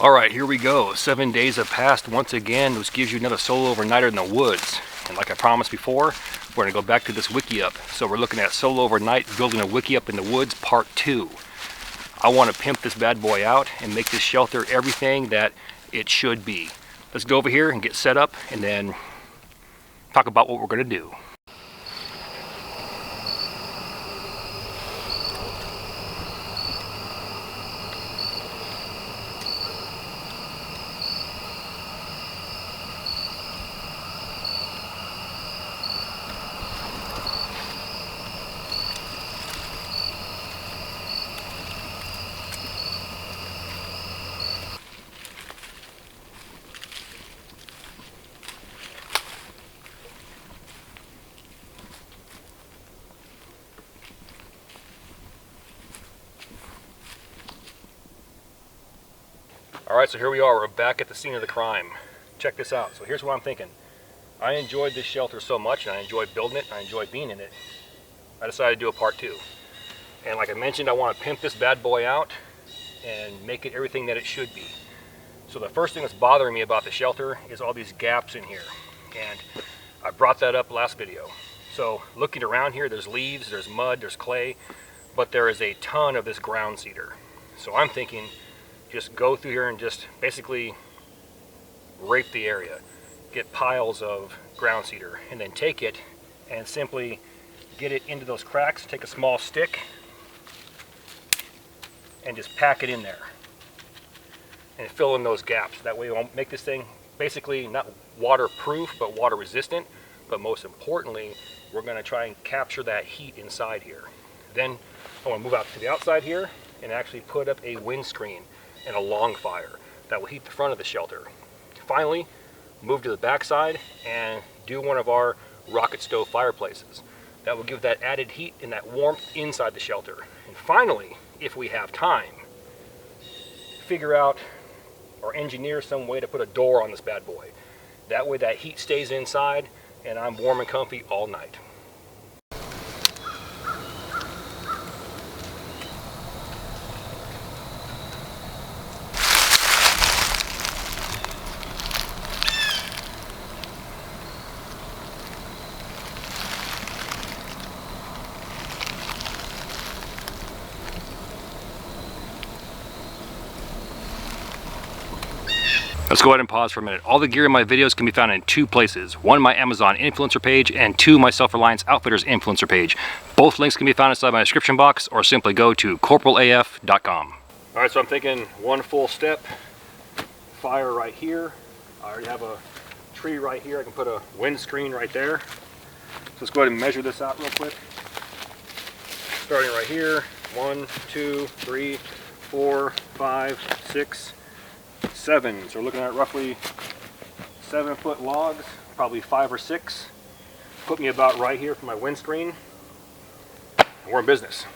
Alright, here we go. 7 days have passed once again, which gives you another solo overnighter in the woods. And like I promised before, we're going to go back to this Wikiup. So we're looking at solo overnight, building a Wikiup in the woods, part 2. I want to pimp this bad boy out and make this shelter everything that it should be. Let's go over here and get set up and then talk about what we're going to do. Alright, so here we are. We're back at the scene of the crime. Check this out. So here's what I'm thinking. I enjoyed this shelter so much, and I enjoyed building it, and I enjoyed being in it. I decided to do a part 2. And like I mentioned, I want to pimp this bad boy out and make it everything that it should be. So the first thing that's bothering me about the shelter is all these gaps in here. And I brought that up last video. So looking around here, there's leaves, there's mud, there's clay, but there is a ton of this ground cedar. So I'm thinking, just go through here and just basically rape the area. Get piles of ground cedar and then take it and simply get it into those cracks. Take a small stick and just pack it in there and fill in those gaps. That way we won't make this thing basically not waterproof but water resistant, but most importantly we're going to try and capture that heat inside here. Then I want to move out to the outside here and actually put up a windscreen and a long fire that will heat the front of the shelter. Finally, move to the back side and do one of our rocket stove fireplaces. That will give that added heat and that warmth inside the shelter. And finally, if we have time, figure out or engineer some way to put a door on this bad boy. That way that heat stays inside and I'm warm and comfy all night. Let's go ahead and pause for a minute. All the gear in my videos can be found in 2 places. 1, my Amazon influencer page, and 2, my Self-Reliance Outfitters influencer page. Both links can be found inside my description box, or simply go to corporalaf.com. All right, so I'm thinking 1 full step, fire right here. I already have a tree right here. I can put a windscreen right there. So let's go ahead and measure this out real quick. Starting right here, 1, 2, 3, 4, 5, 6, 7. So we're looking at roughly 7-foot logs, probably 5 or 6. Put me about right here for my windscreen. We're in business.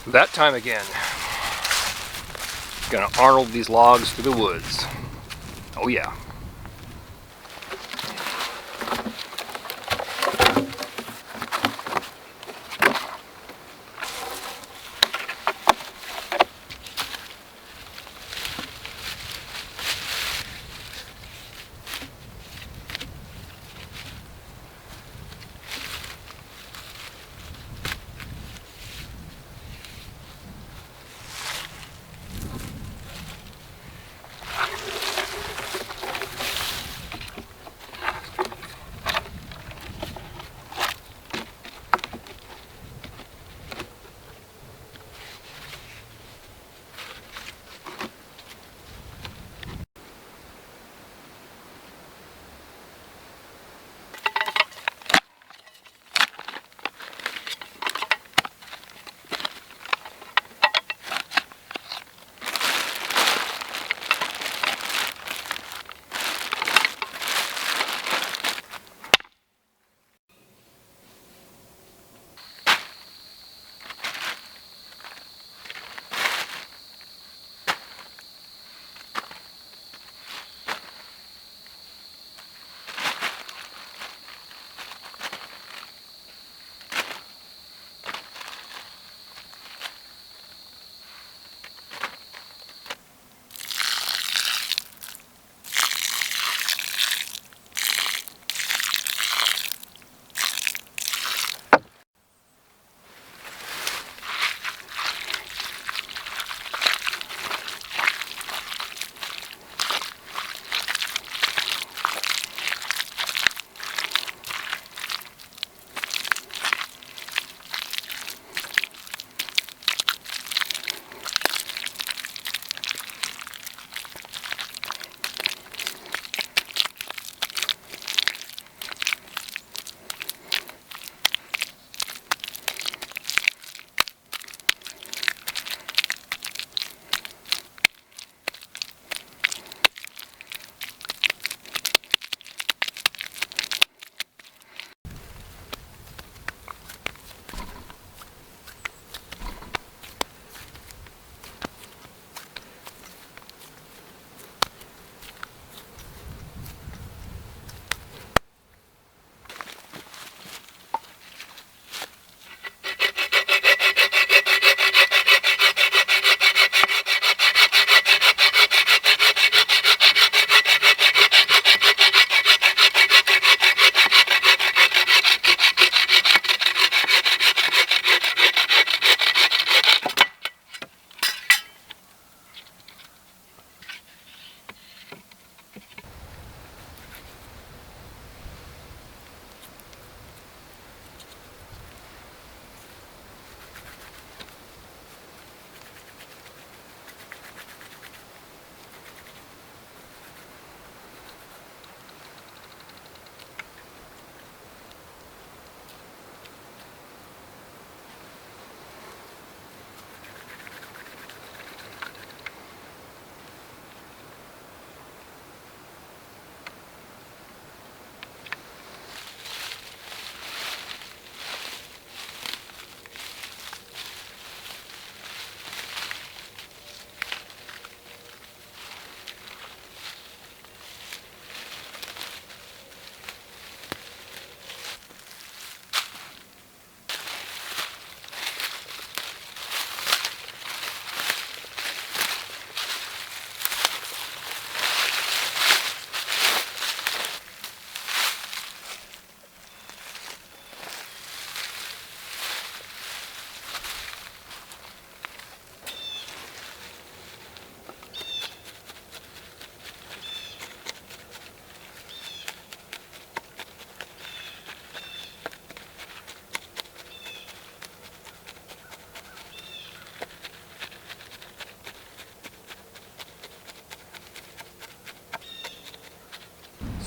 That time again. Gonna Arnold these logs through the woods. Oh yeah.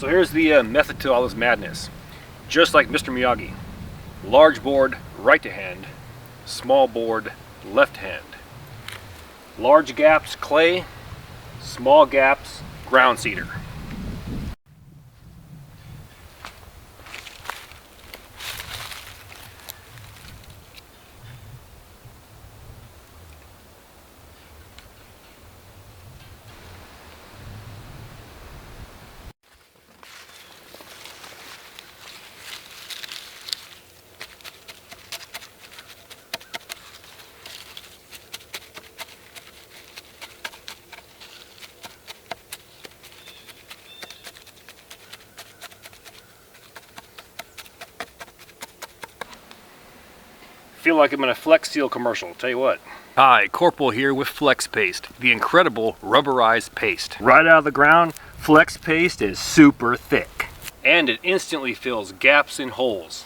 So here's the method to all this madness. Just like Mr. Miyagi. Large board, right to hand. Small board, left hand. Large gaps, clay. Small gaps, ground cedar. feel like I'm in a Flex Seal commercial, tell you what. Hi, Corporal here with Flex Paste, the incredible rubberized paste. Right out of the ground, Flex Paste is super thick. And it instantly fills gaps and holes.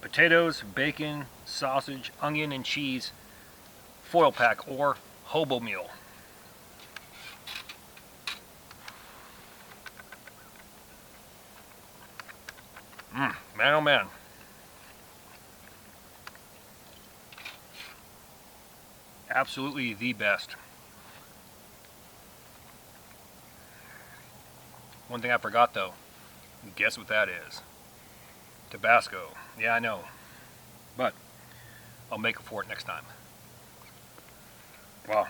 Potatoes, bacon, sausage, onion, and cheese, foil pack or hobo meal. Man oh man. Absolutely the best. One thing I forgot though, guess what that is? Tabasco. Yeah, I know. But I'll make it for it next time. Wow.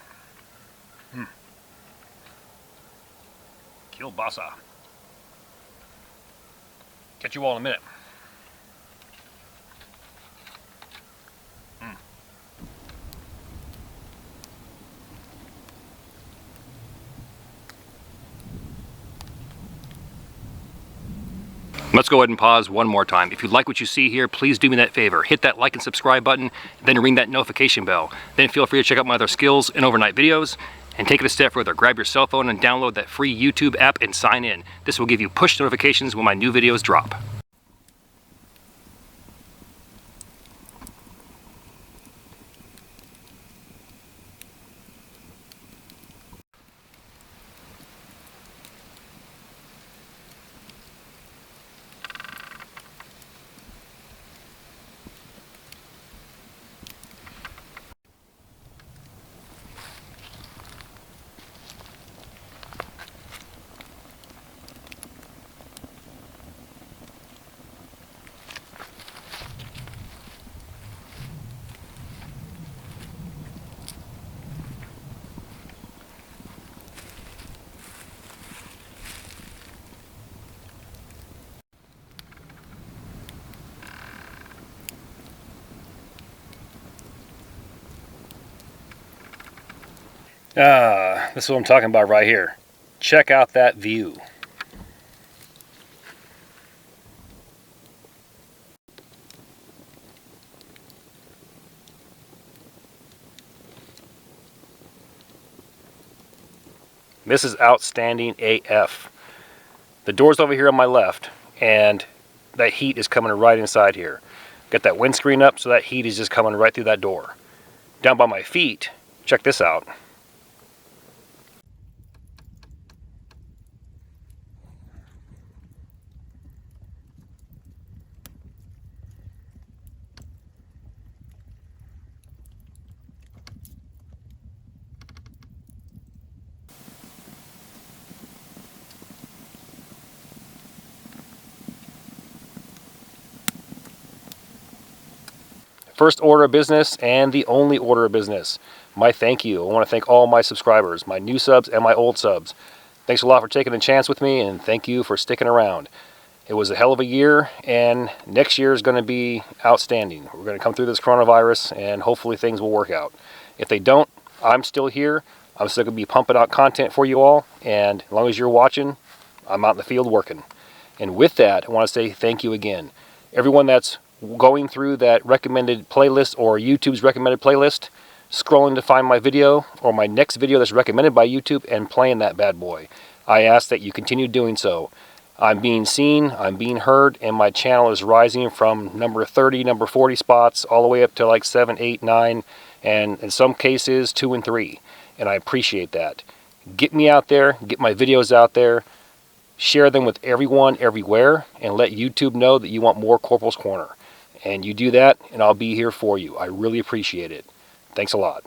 Kielbasa. Catch you all in a minute. Let's go ahead and pause one more time. If you like what you see here, please do me that favor. Hit that like and subscribe button, then ring that notification bell. Then feel free to check out my other skills and overnight videos. And take it a step further, grab your cell phone and download that free YouTube app and sign in. This will give you push notifications when my new videos drop. This is what I'm talking about right here. Check out that view. This is outstanding AF. The door's over here on my left, and that heat is coming right inside here. Got that windscreen up, so that heat is just coming right through that door. Down by my feet, check this out. First order of business and the only order of business. My thank you. I want to thank all my subscribers, my new subs and my old subs. Thanks a lot for taking a chance with me, and thank you for sticking around. It was a hell of a year, and next year is going to be outstanding. We're going to come through this coronavirus, and hopefully things will work out. If they don't, I'm still here. I'm still going to be pumping out content for you all, and as long as you're watching, I'm out in the field working. And with that, I want to say thank you again. Everyone that's going through that recommended playlist or YouTube's recommended playlist, scrolling to find my video or my next video that's recommended by YouTube and playing that bad boy. I ask that you continue doing so. I'm being seen, I'm being heard, and my channel is rising from number 30, number 40 spots all the way up to like 7, 8, 9, and in some cases 2 and 3. And I appreciate that. Get me out there, get my videos out there, share them with everyone, everywhere, and let YouTube know that you want more Corporals Corner. And you do that, and I'll be here for you. I really appreciate it. Thanks a lot.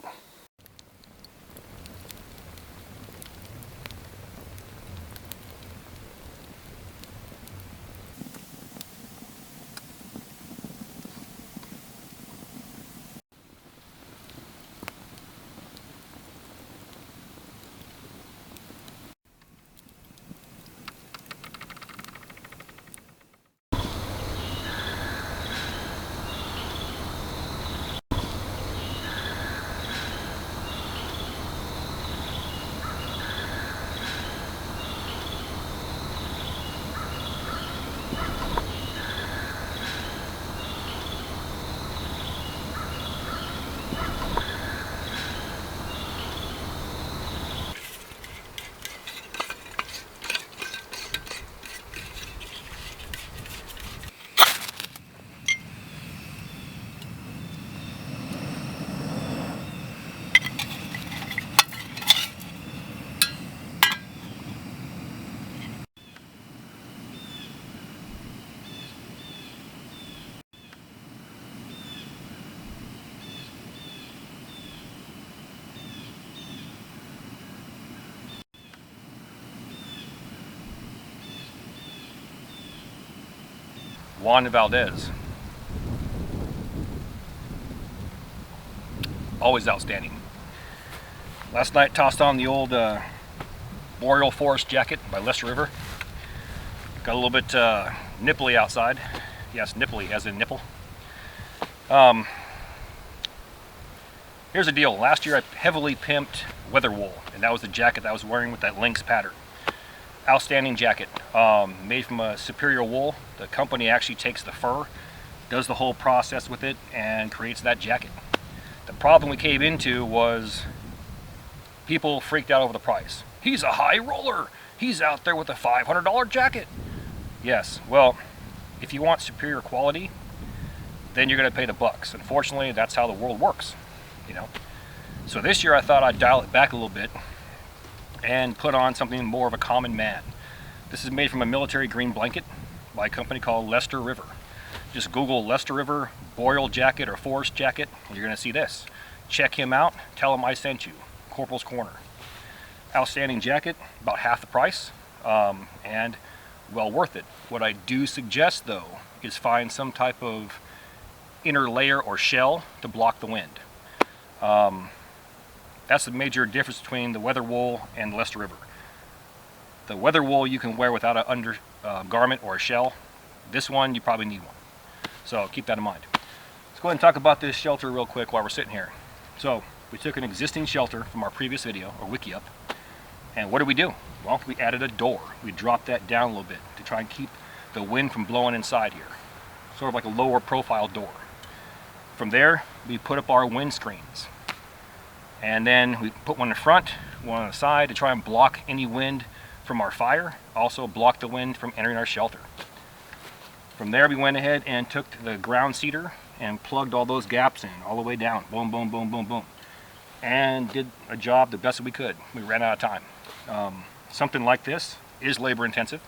Juan Valdez. Always outstanding. Last night tossed on the old Boreal Forest jacket by Lester River. Got a little bit nipply outside. Yes, nipply as in nipple. Here's the deal. Last year I heavily pimped Weather Wool, and that was the jacket that I was wearing with that lynx pattern. Outstanding jacket, made from a superior wool. The company actually takes the fur, does the whole process with it, and creates that jacket. The problem we came into was people freaked out over the price. He's a high roller. He's out there with a $500 jacket. Yes, well, if you want superior quality, then you're going to pay the bucks. Unfortunately, that's how the world works, you know. So this year I thought I'd dial it back a little bit and put on something more of a common man. This is made from a military green blanket by a company called Lester River. Just Google Lester River Boreal jacket or Forest jacket, and you're going to see this. Check him out, tell him I sent you. Corporals Corner. Outstanding jacket, about half the price, and well worth it. What I do suggest though is find some type of inner layer or shell to block the wind. That's the major difference between the Weather Wool and the Lester River. The Weather Wool you can wear without an undergarment or a shell. This one, you probably need one. So keep that in mind. Let's go ahead and talk about this shelter real quick while we're sitting here. So We took an existing shelter from our previous video, or Wikiup, and what did we do? Well, we added a door. We dropped that down a little bit to try and keep the wind from blowing inside here. Sort of like a lower profile door. From there, we put up our wind screens. And then we put one in front, one on the side to try and block any wind from our fire. Also block the wind from entering our shelter. From there, we went ahead and took the ground cedar and plugged all those gaps in all the way down. Boom, boom, boom, boom, boom. And did a job the best that we could. We ran out of time. Something like this is labor intensive,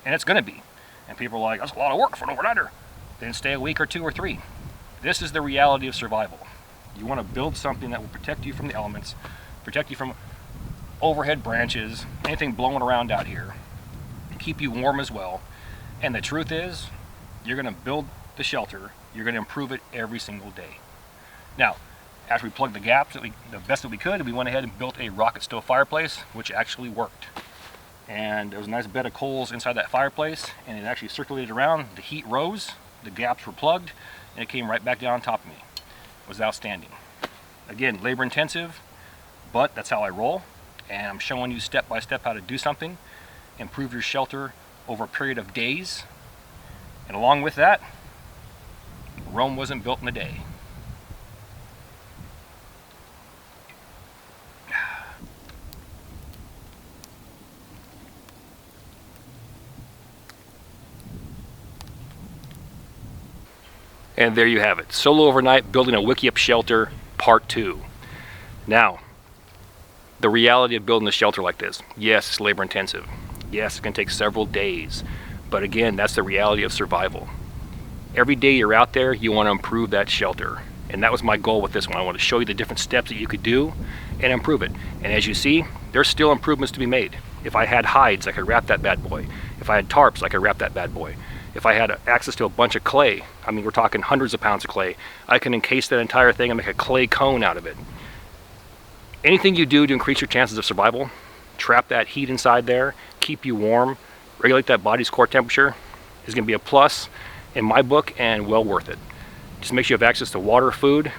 and it's going to be. And people are like, that's a lot of work for an overnighter. Then stay a week or 2 or 3. This is the reality of survival. You want to build something that will protect you from the elements, protect you from overhead branches, anything blowing around out here, keep you warm as well. And the truth is, you're going to build the shelter, you're going to improve it every single day. Now, after we plugged the gaps the best that we could, we went ahead and built a rocket stove fireplace, which actually worked. And there was a nice bed of coals inside that fireplace, and it actually circulated around. The heat rose, the gaps were plugged, and it came right back down on top of me. It was outstanding. Again, labor intensive, but that's how I roll. And I'm showing you step by step how to do something, improve your shelter over a period of days. And along with that, Rome wasn't built in a day. And there you have it. Solo overnight building a Wikiup shelter, part 2. Now, the reality of building a shelter like this. Yes, it's labor intensive. Yes, it's going to take several days. But again, that's the reality of survival. Every day you're out there, you want to improve that shelter. And that was my goal with this one. I want to show you the different steps that you could do and improve it. And as you see, there's still improvements to be made. If I had hides, I could wrap that bad boy. If I had tarps, I could wrap that bad boy. If I had access to a bunch of clay, I mean, we're talking hundreds of pounds of clay, I can encase that entire thing and make a clay cone out of it. Anything you do to increase your chances of survival, trap that heat inside there, keep you warm, regulate that body's core temperature, is going to be a plus in my book and well worth it. Just make sure you have access to water, food,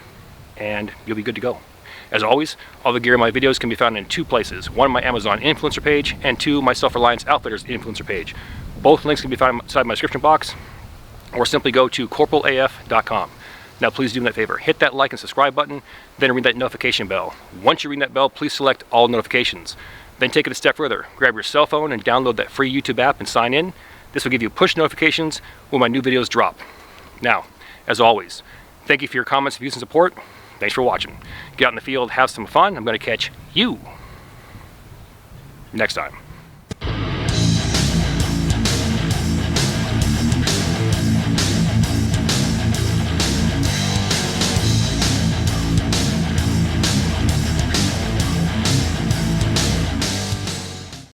and you'll be good to go. As always, all the gear in my videos can be found in 2 places. 1, my Amazon influencer page, and 2, my Self-Reliance Outfitters influencer page. Both links can be found inside my description box, or simply go to corporalaf.com. Now please do me that favor, hit that like and subscribe button, then ring that notification bell. Once you ring that bell, please select all notifications. Then take it a step further, grab your cell phone and download that free YouTube app and sign in. This will give you push notifications when my new videos drop. Now, as always, thank you for your comments, views, and support. Thanks for watching. Get out in the field, have some fun. I'm going to catch you next time.